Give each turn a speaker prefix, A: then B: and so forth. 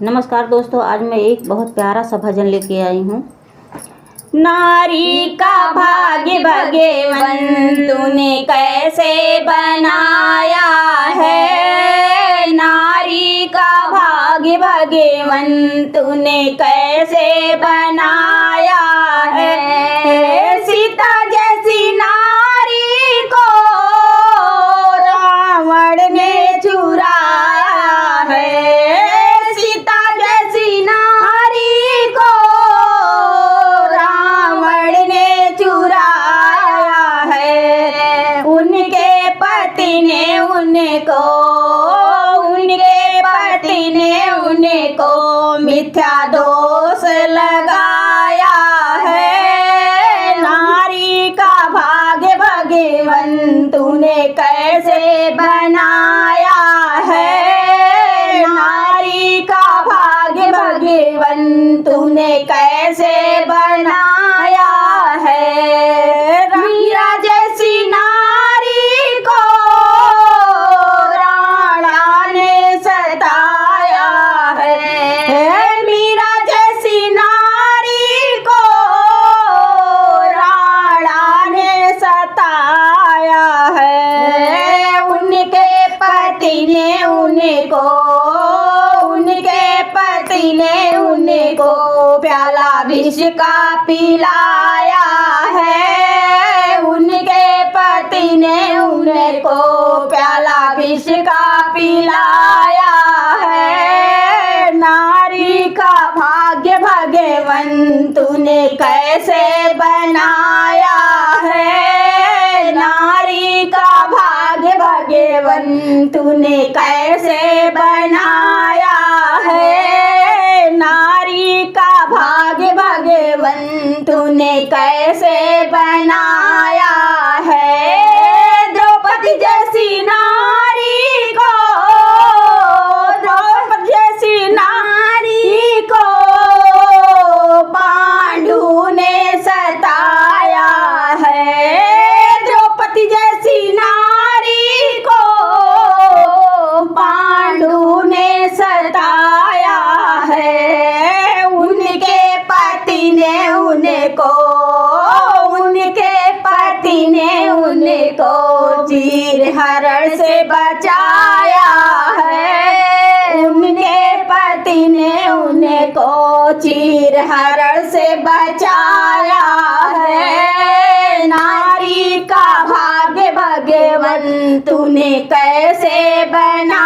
A: नमस्कार दोस्तों, आज मैं एक बहुत प्यारा सा भजन लेके आई हूँ। नारी का भाग्य भगवान तूने कैसे बनाया है। नारी का भाग्य भगवान तूने कैसे बनाया है। सीता जैसी नारी को रावण ने चुराया है। सीता जैसी नारी को रावण ने चुराया है। उनके पति ने उनको मिथ्या दोष लगाया है। नारी का भाग्य भगवान तूने कैसे बनाया है। नारी का भाग्य भगवान तूने कैसे बनाया है। मीरा जैसी नारी को राणा ने सताया है। मीरा जैसी नारी को राणा ने सताया है। उनके पति ने उनको प्याला विष का पिलाया है। उनके पति ने उनको प्याला विष का पिलाया है। नारी का भाग्य भगवान तूने कैसे बनाया है। नारी का भाग्य भगवान तूने कैसे बनाया है। नारी का भाग्य भगवान तूने कैसे बनाया है। द्रौपदी जैसी नारी को पांडु ने सताया है। द्रौपदी जैसी नारी को पांडु ने सताया है। उनके पति ने उनको चीर हरण से बचाया है। उनके पति ने उनको चीर हरण से बचाया है। नारी का भाग्य भगवान तूने कैसे बना